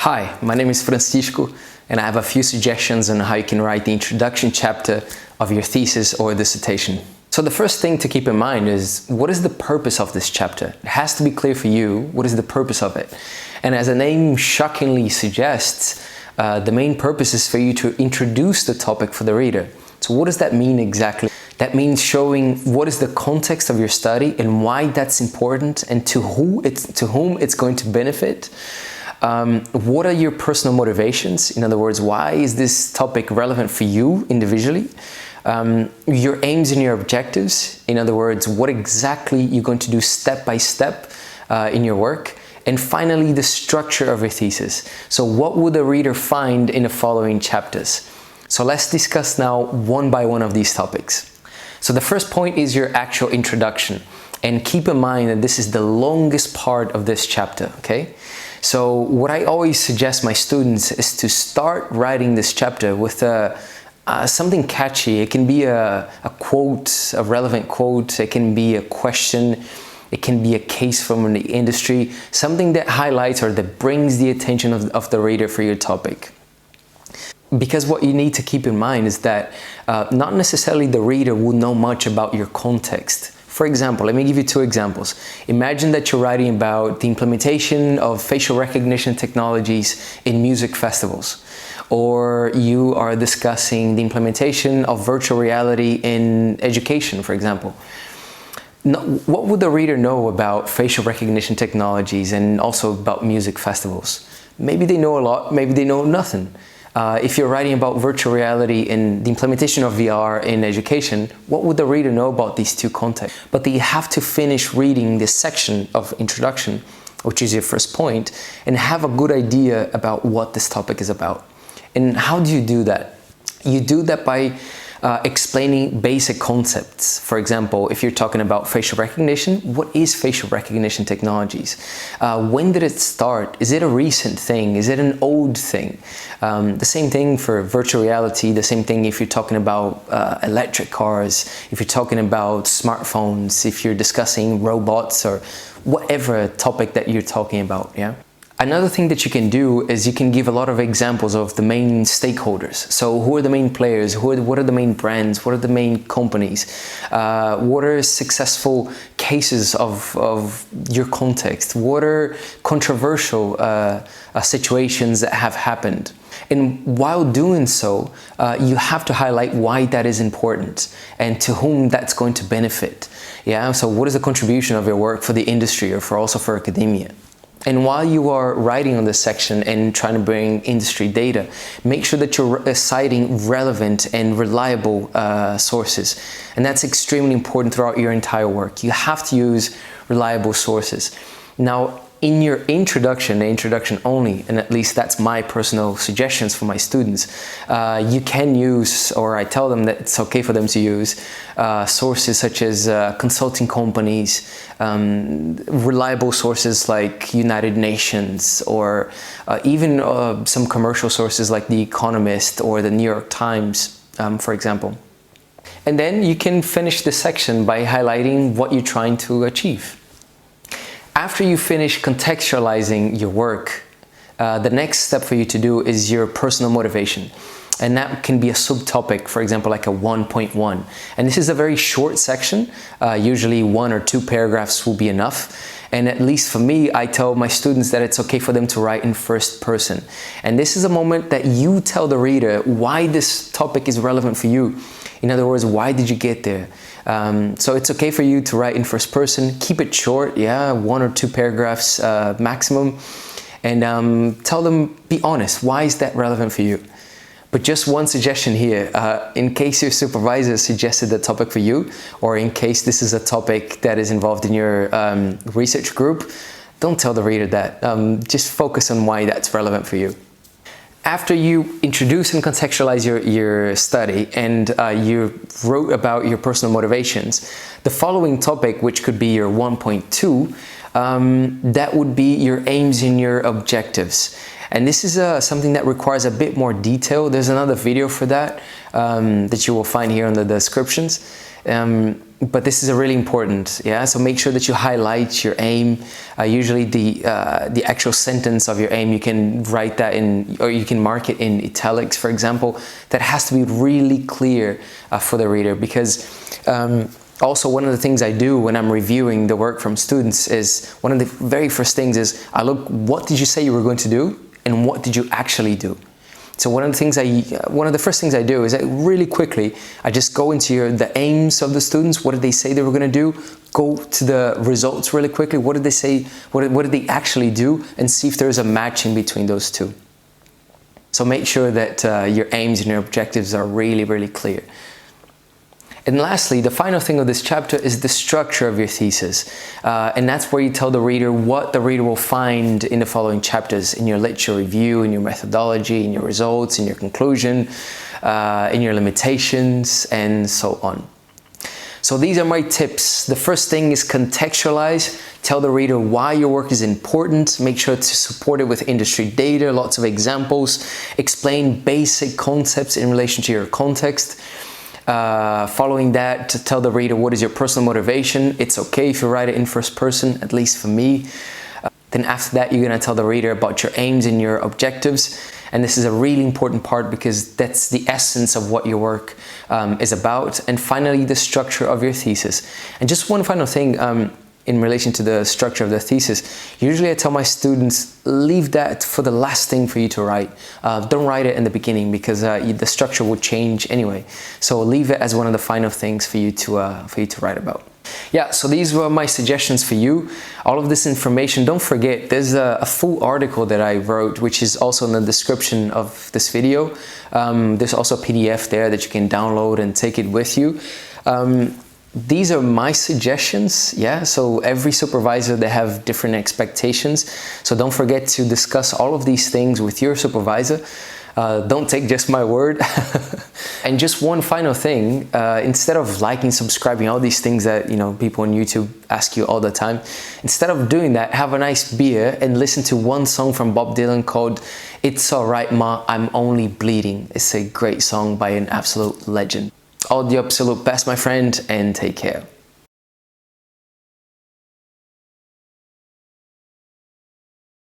Hi, my name is Francisco, and I have a few suggestions on how you can write the introduction chapter of your thesis or dissertation. So the first thing to keep in mind is, what is the purpose of this chapter? It has to be clear for you, what is the purpose of it? And as the name shockingly suggests, the main purpose is for you to introduce the topic for the reader. So what does that mean exactly? That means showing what is the context of your study and why that's important and to whom it's going to benefit. What are your personal motivations? In other words, why is this topic relevant for you individually? Your aims and your objectives. In other words, what exactly you're going to do step by step in your work. And finally, the structure of your thesis. So what would the reader find in the following chapters? So let's discuss now one by one of these topics. So the first point is your actual introduction. And keep in mind that this is the longest part of this chapter, okay? So what I always suggest my students is to start writing this chapter with something catchy. It can be a quote, a relevant quote. It can be a question. It can be a case from the industry. Something that highlights or that brings the attention of the reader for your topic. Because what you need to keep in mind is that not necessarily the reader will know much about your context. For example, let me give you two examples. Imagine that you're writing about the implementation of facial recognition technologies in music festivals, or you are discussing the implementation of virtual reality in education, for example. What would the reader know about facial recognition technologies and also about music festivals? Maybe they know a lot, maybe they know nothing. If you're writing about virtual reality and the implementation of VR in education, what would the reader know about these two contexts? But you have to finish reading this section of introduction, which is your first point, and have a good idea about what this topic is about. And how do you do that? You do that by explaining basic concepts. For example, if you're talking about facial recognition, what is facial recognition technologies? When did it start? Is it a recent thing? Is it an old thing? The same thing for virtual reality, the same thing if you're talking about electric cars, if you're talking about smartphones, if you're discussing robots or whatever topic that you're talking about, yeah? Another thing that you can do is you can give a lot of examples of the main stakeholders. So who are the main players? What are the main brands? What are the main companies? What are successful cases of your context? What are controversial situations that have happened? And while doing so, you have to highlight why that is important and to whom that's going to benefit. Yeah. So what is the contribution of your work for the industry or for academia? And while you are writing on this section and trying to bring industry data, make sure that you're citing relevant and reliable sources. And that's extremely important throughout your entire work. You have to use reliable sources. Now, in your introduction, the introduction only, and at least that's my personal suggestions for my students, you can use, or I tell them that it's okay for them to use, sources such as consulting companies, reliable sources like United Nations, or even some commercial sources like The Economist or the New York Times, for example. And then you can finish this section by highlighting what you're trying to achieve. After you finish contextualizing your work, the next step for you to do is your personal motivation. And that can be a subtopic, for example, like a 1.1. And this is a very short section. Usually 1 or 2 paragraphs will be enough. And at least for me, I tell my students that it's okay for them to write in first person. And this is a moment that you tell the reader why this topic is relevant for you. In other words, why did you get there? So it's okay for you to write in first person. Keep it short, yeah, 1 or 2 paragraphs maximum. And tell them, be honest, why is that relevant for you? But just one suggestion here, in case your supervisor suggested the topic for you, or in case this is a topic that is involved in your research group, don't tell the reader that. Just focus on why that's relevant for you. After you introduce and contextualize your study and you wrote about your personal motivations, the following topic, which could be your 1.2, that would be your aims and your objectives. And this is something that requires a bit more detail. There's another video for that that you will find here in the descriptions. But this is a really important, yeah? So make sure that you highlight your aim. Usually the actual sentence of your aim, you can write that in, or you can mark it in italics, for example. That has to be really clear for the reader, because also one of the things I do when I'm reviewing the work from students is, one of the very first things is, I look, what did you say you were going to do and what did you actually do? So one of the first things I do is really quickly, I just go into the aims of the students. What did they say they were going to do? Go to the results really quickly. What did they say? What did they actually do? And see if there's a matching between those two. So make sure that your aims and your objectives are really, really clear. And lastly, the final thing of this chapter is the structure of your thesis. And that's where you tell the reader what the reader will find in the following chapters, in your literature review, in your methodology, in your results, in your conclusion, in your limitations, and so on. So these are my tips. The first thing is contextualize. Tell the reader why your work is important. Make sure to support it with industry data, lots of examples. Explain basic concepts in relation to your context. Following that, to tell the reader what is your personal motivation. It's okay if you write it in first person, at least for me. Then after that, you're going to tell the reader about your aims and your objectives. And this is a really important part, because that's the essence of what your work is about. And finally, the structure of your thesis. And just one final thing in relation to the structure of the thesis. Usually I tell my students, leave that for the last thing for you to write. Don't write it in the beginning, because the structure will change anyway. So leave it as one of the final things for you to write about. Yeah, so these were my suggestions for you. All of this information, don't forget, there's a full article that I wrote, which is also in the description of this video. There's also a PDF there that you can download and take it with you. These are my suggestions, yeah? So every supervisor, they have different expectations. So don't forget to discuss all of these things with your supervisor. Don't take just my word. And just one final thing, instead of liking, subscribing, all these things that, you know, people on YouTube ask you all the time, instead of doing that, have a nice beer and listen to one song from Bob Dylan called "It's Alright Ma, I'm Only Bleeding." It's a great song by an absolute legend. All the absolute best, my friend, and take care.